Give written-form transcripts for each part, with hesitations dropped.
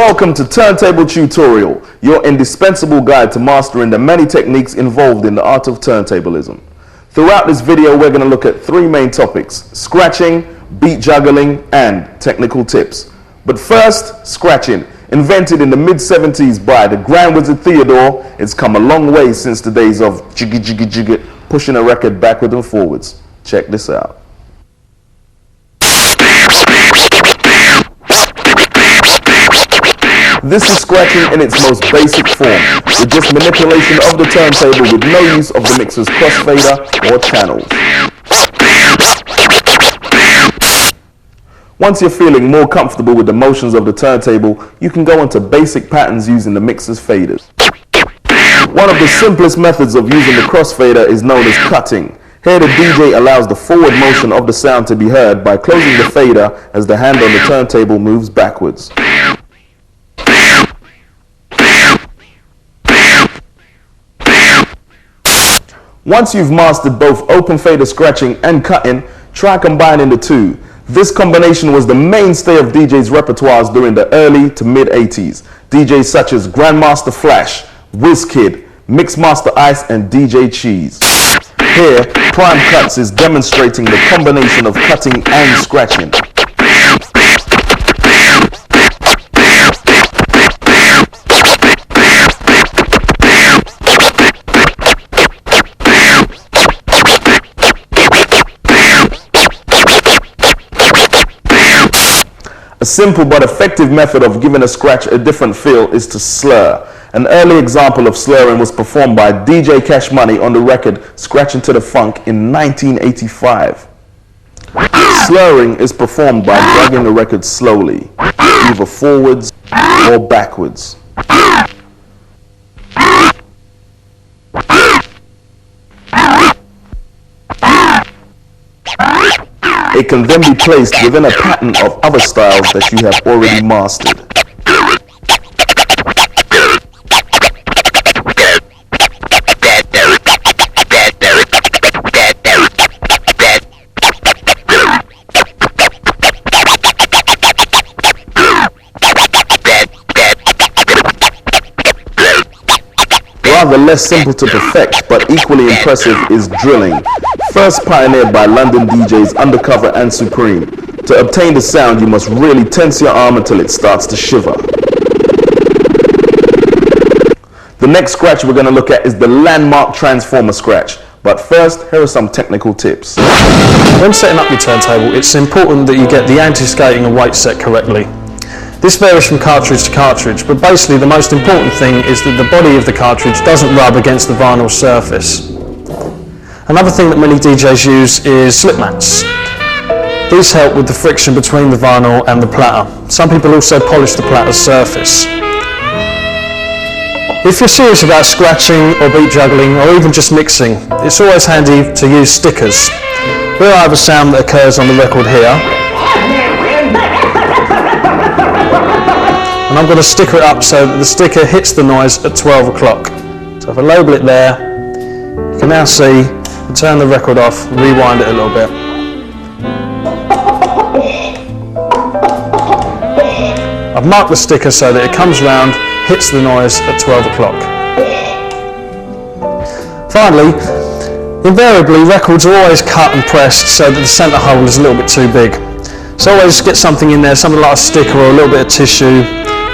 Welcome to Turntable Tutorial, your indispensable guide to mastering the many techniques involved in the art of turntablism. Throughout this video, we're going to look at three main topics: scratching, beat juggling, and technical tips. But first, scratching. Invented in the mid-70s by the Grand Wizard Theodore, it's come a long way since the days of jiggy jiggy jiggy, pushing a record backwards and forwards. Check this out. This is scratching in its most basic form, with just manipulation of the turntable with no use of the mixer's crossfader or channels. Once you're feeling more comfortable with the motions of the turntable, you can go into basic patterns using the mixer's faders. One of the simplest methods of using the crossfader is known as cutting. Here the DJ allows the forward motion of the sound to be heard by closing the fader as the hand on the turntable moves backwards. Once you've mastered both open fader scratching and cutting, try combining the two. This combination was the mainstay of DJs' repertoires during the early to mid-80s. DJs such as Grandmaster Flash, WizKid, Mixmaster Ice, and DJ Cheese. Here, Prime Cuts is demonstrating the combination of cutting and scratching. A simple but effective method of giving a scratch a different feel is to slur. An early example of slurring was performed by DJ Cash Money on the record Scratching to the Funk in 1985. Slurring is performed by dragging the record slowly, either forwards or backwards. It can then be placed within a pattern of other styles that you have already mastered. Rather less simple to perfect, but equally impressive is drilling. First pioneered by London DJs Undercover and Supreme. To obtain the sound, you must really tense your arm until it starts to shiver. The next scratch we're going to look at is the landmark transformer scratch. But first, here are some technical tips. When setting up your turntable, it's important that you get the anti-skating and weight set correctly. This varies from cartridge to cartridge, but basically the most important thing is that the body of the cartridge doesn't rub against the vinyl surface. Another thing that many DJs use is slip mats. These help with the friction between the vinyl and the platter. Some people also polish the platter's surface. If you're serious about scratching or beat juggling or even just mixing, it's always handy to use stickers. Here I have a sound that occurs on the record here. And I'm going to sticker it up so that the sticker hits the noise at 12 o'clock. So if I label it there, you can now see, turn the record off, rewind it a little bit. I've marked the sticker so that it comes round, hits the noise at 12 o'clock. Finally, invariably records are always cut and pressed so that the centre hole is a little bit too big. So always get something in there, something like a sticker or a little bit of tissue,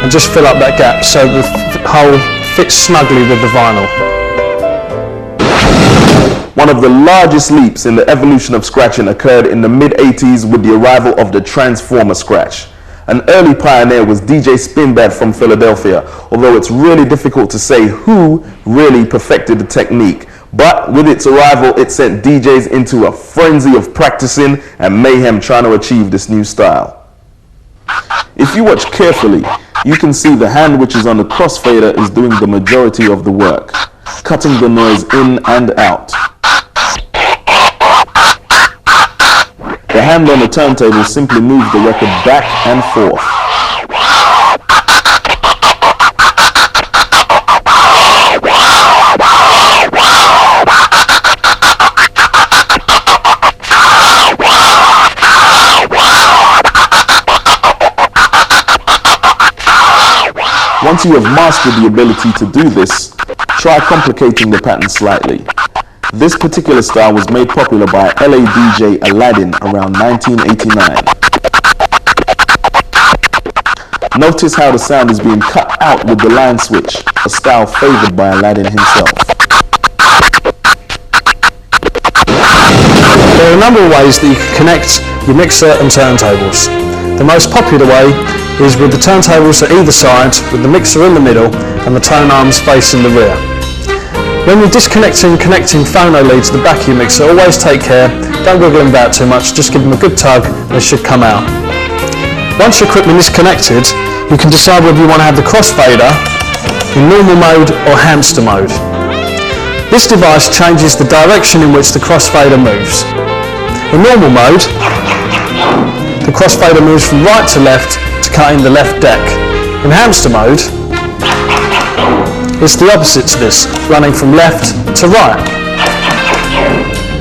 and just fill up that gap so the hole fits snugly with the vinyl. One of the largest leaps in the evolution of scratching occurred in the mid-80s with the arrival of the transformer scratch. An early pioneer was DJ Spinbad from Philadelphia, although it's really difficult to say who really perfected the technique. But with its arrival, it sent DJs into a frenzy of practicing and mayhem trying to achieve this new style. If you watch carefully, you can see the hand which is on the crossfader is doing the majority of the work, cutting the noise in and out. The hand on the turntable simply moves the record back and forth. Once you have mastered the ability to do this, try complicating the pattern slightly. This particular style was made popular by LA DJ Aladdin around 1989. Notice how the sound is being cut out with the line switch, a style favored by Aladdin himself. There are a number of ways that you can connect your mixer and turntables. The most popular way is with the turntables at either side, with the mixer in the middle and the tone arms facing the rear. When you're disconnecting and connecting phono leads to the back of your mixer, always take care, don't wiggle them about too much, just give them a good tug and they should come out. Once your equipment is connected, you can decide whether you want to have the crossfader in normal mode or hamster mode. This device changes the direction in which the crossfader moves. In normal mode, the crossfader moves from right to left to cut in the left deck. In hamster mode, it's the opposite to this, running from left to right.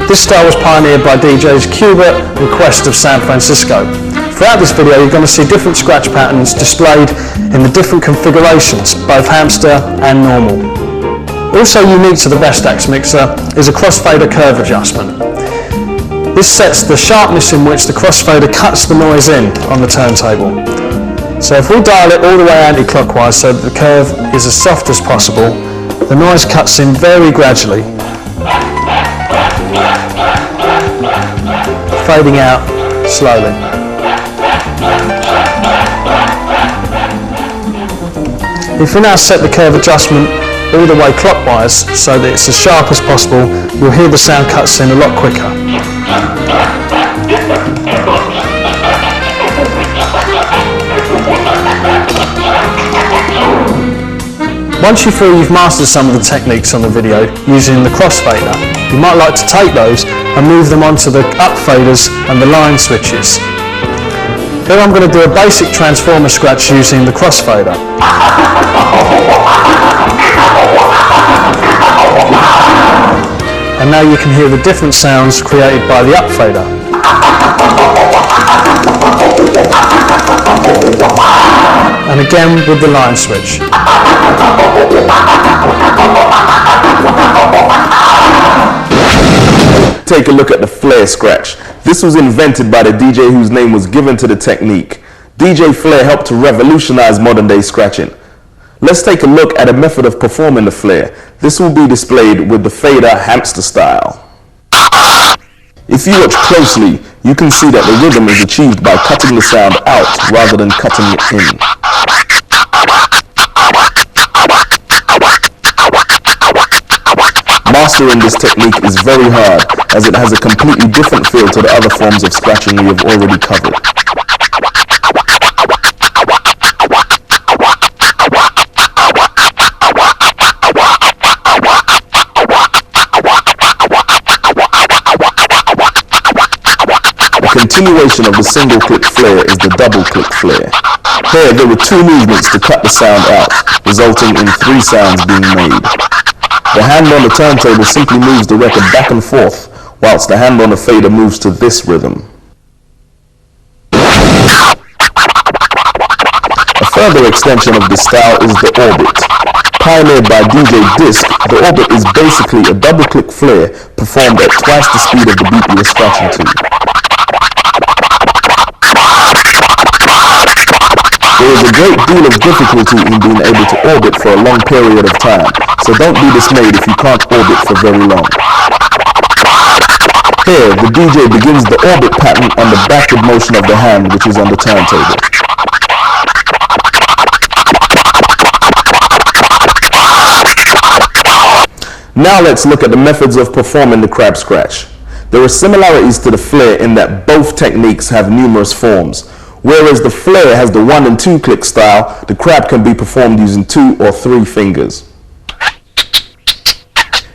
This style was pioneered by DJs Qbert and Quest of San Francisco. Throughout this video you're going to see different scratch patterns displayed in the different configurations, both hamster and normal. Also unique to the Vestax mixer is a crossfader curve adjustment. This sets the sharpness in which the crossfader cuts the noise in on the turntable. So if we dial it all the way anti-clockwise so that the curve is as soft as possible, the noise cuts in very gradually, fading out slowly. If we now set the curve adjustment all the way clockwise so that it's as sharp as possible, you'll hear the sound cuts in a lot quicker. Once you feel you've mastered some of the techniques on the video using the crossfader, you might like to take those and move them onto the up faders and the line switches. Here I'm going to do a basic transformer scratch using the crossfader. And now you can hear the different sounds created by the up fader. And again with the line switch. Take a look at the flare scratch. This was invented by the DJ whose name was given to the technique. DJ Flare helped to revolutionize modern day scratching. Let's take a look at a method of performing the flare. This will be displayed with the fader hamster style. If you watch closely, you can see that the rhythm is achieved by cutting the sound out rather than cutting it in. Mastering this technique is very hard, as it has a completely different feel to the other forms of scratching we have already covered. A continuation of the single click flare is the double click flare. Here there were two movements to cut the sound out, resulting in three sounds being made. The hand on the turntable simply moves the record back and forth, whilst the hand on the fader moves to this rhythm. A further extension of this style is the orbit. Pioneered by DJ Disc, the orbit is basically a double-click flare performed at twice the speed of the beat you are scratching to. There is a great deal of difficulty in being able to orbit for a long period of time, so don't be dismayed if you can't orbit for very long. Here, the DJ begins the orbit pattern on the backward motion of the hand which is on the turntable. Now let's look at the methods of performing the crab scratch. There are similarities to the flare in that both techniques have numerous forms. Whereas the flare has the 1 and 2 click style, the crab can be performed using 2 or 3 fingers.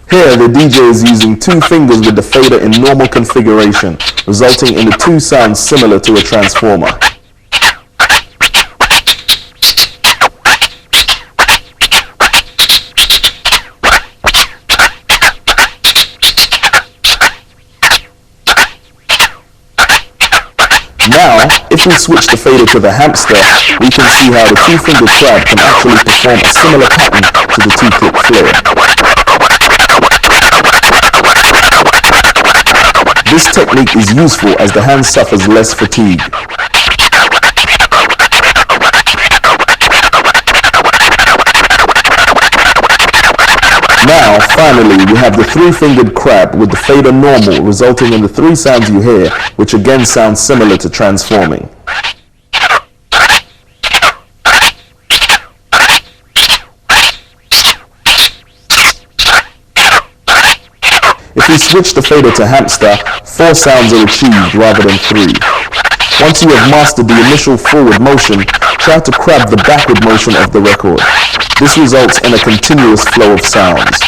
Here the DJ is using 2 fingers with the fader in normal configuration, resulting in the 2 sounds similar to a transformer. Now, if we switch the fader to the hamster, we can see how the two-fingered crab can actually perform a similar pattern to the two-click flare. This technique is useful as the hand suffers less fatigue. Now, finally, we have the three-fingered crab with the fader normal, resulting in the three sounds you hear, which again sounds similar to transforming. If we switch the fader to hamster, 4 sounds are achieved rather than 3. Once you have mastered the initial forward motion, try to crab the backward motion of the record. This results in a continuous flow of sounds.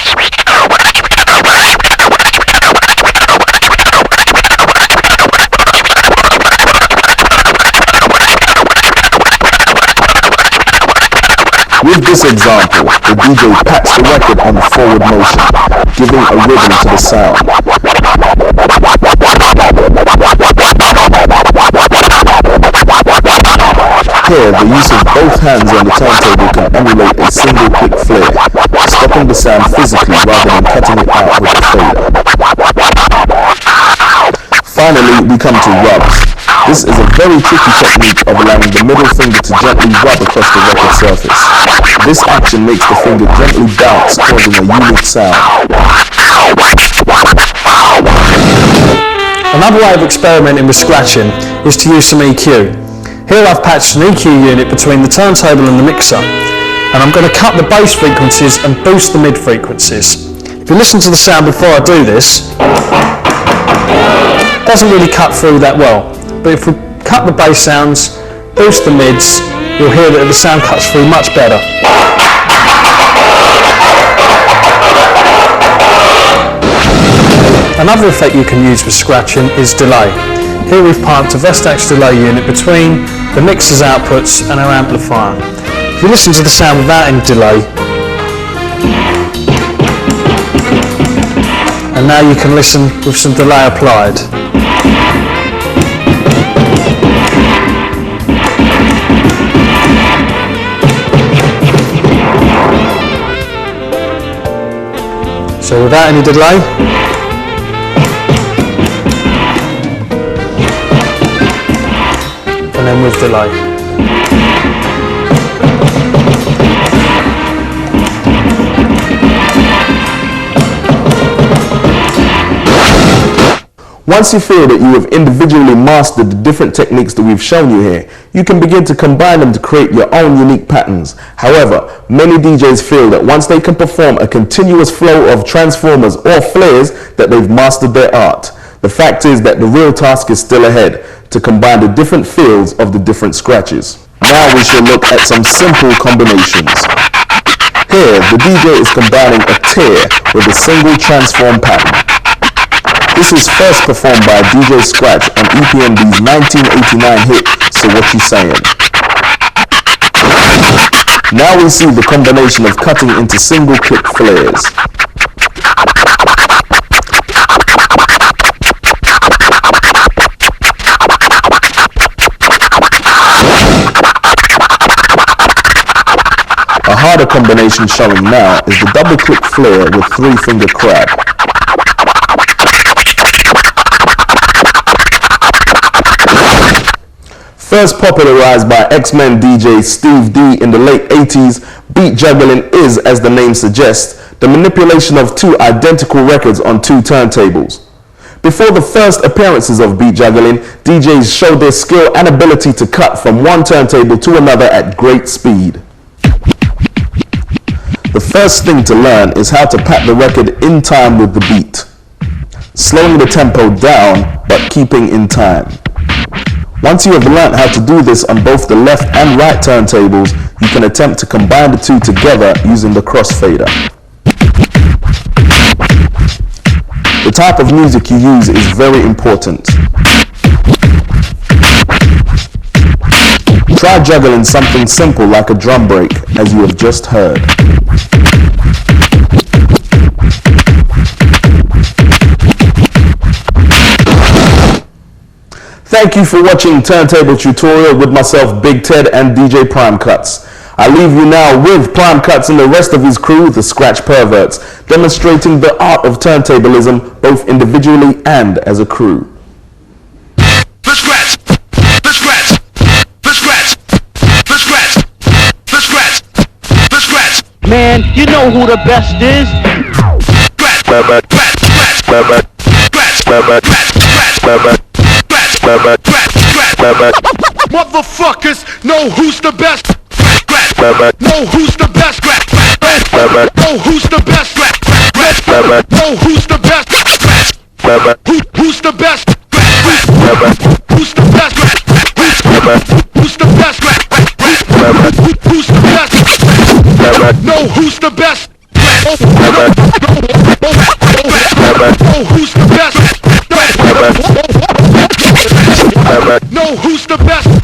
With this example, the DJ pats the record on the forward motion, giving a rhythm to the sound. Here, the use of both hands on the turntable can emulate a single quick flare, stopping the sound physically rather than cutting it out with the fader. Finally, we come to rubs. This is a very tricky technique of allowing the middle finger to gently rub across the record surface. This action makes the finger gently bounce, causing a unique sound. Another way of experimenting with scratching is to use some EQ. Here I've patched an EQ unit between the turntable and the mixer, and I'm going to cut the bass frequencies and boost the mid frequencies. If you listen to the sound before I do this, it doesn't really cut through that well, but if we cut the bass sounds, boost the mids, you'll hear that the sound cuts through much better. Another effect you can use with scratching is delay. Here we've parked a Vestax delay unit between the mixer's outputs and our amplifier. If you listen to the sound without any delay, and now you can listen with some delay applied. So without any delay, and then with delay. Once you feel that you have individually mastered the different techniques that we've shown you here, you can begin to combine them to create your own unique patterns. However, many DJs feel that once they can perform a continuous flow of transformers or flares, that they've mastered their art. The fact is that the real task is still ahead, to combine the different feels of the different scratches. Now we shall look at some simple combinations. Here, the DJ is combining a tear with a single transform pattern. This is first performed by DJ Scratch on EPMD's 1989 hit, So What You Sayin'. Now we see the combination of cutting into single click flares. A harder combination showing now is the double click flare with three-finger crab. First popularized by X-Men DJ Steve D in the late 80s, beat juggling is, as the name suggests, the manipulation of two identical records on two turntables. Before the first appearances of beat juggling, DJs showed their skill and ability to cut from one turntable to another at great speed. The first thing to learn is how to pat the record in time with the beat, slowing the tempo down but keeping in time. Once you have learned how to do this on both the left and right turntables, you can attempt to combine the two together using the crossfader. The type of music you use is very important. Try juggling something simple like a drum break, as you have just heard. Thank you for watching Turntable Tutorial with myself, Big Ted, and DJ Prime Cuts. I leave you now with Prime Cuts and the rest of his crew, the Scratch Perverts, demonstrating the art of turntablism both individually and as a crew. The scratch! The scratch! The scratch! The scratch! The scratch! The scratch! Man, you know who the best is? Scratch! Scratch! Scratch! Scratch! Scratch! Scratch! Motherfuckers know who's the best. Know who's the best. Know who's the best. Know who's the best. Who's the best? Who's the best? Who's the best? Who's the best? Know who's the best? Know who's the best? Know who's the best?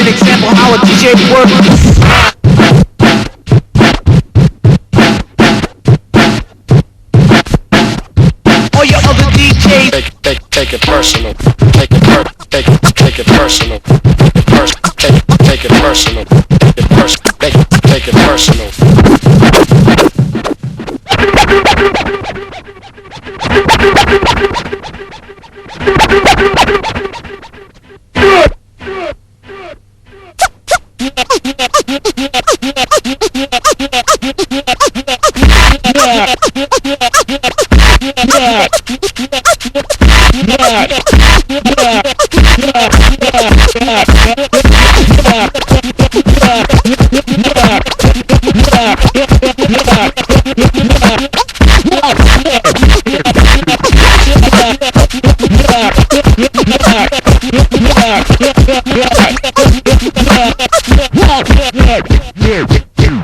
Example how a DJ works. All your other DJs take it personal. Take it personal. Take it personal. Take it personal. Take it personal.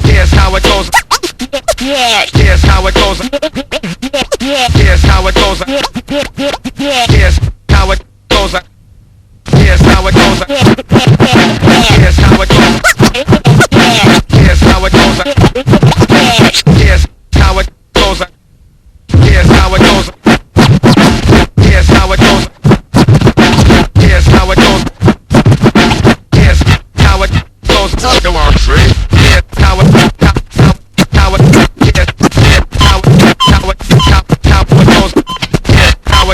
Here's how it goes. Here's how it goes. Here's how it goes. Here's how it goes. Here's how it goes. Here's how it goes. Here's how it goes. Here's how it goes. Here's how it goes. Here's how it goes. Here's how it goes. Here's how it goes. Come on, Tree. Here's how it goes. How it goes. Here's how it goes.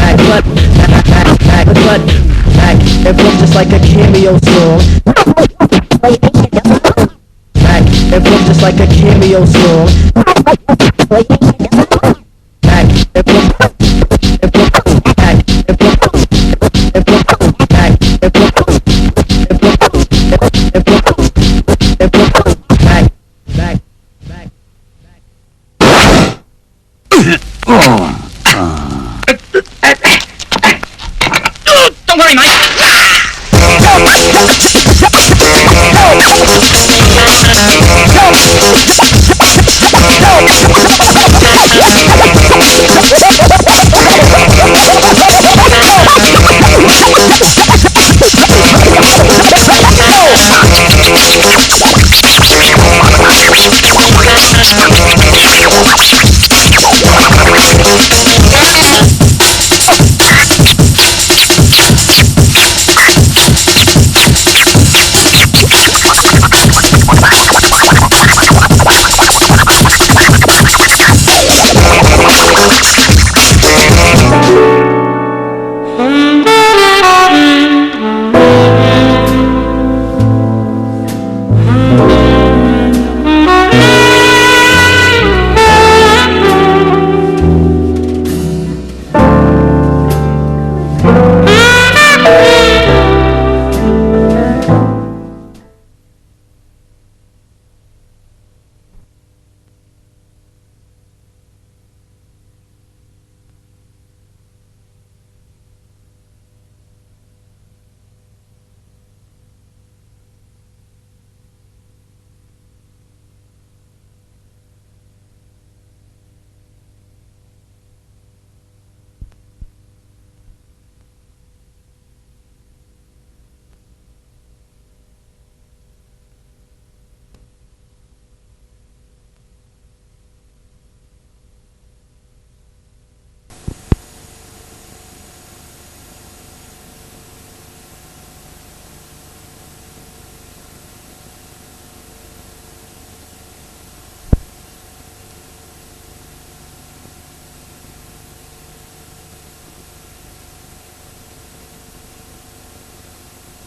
Back, It flows just like a cameo song. It flows just like a cameo song. Don't worry, Mike.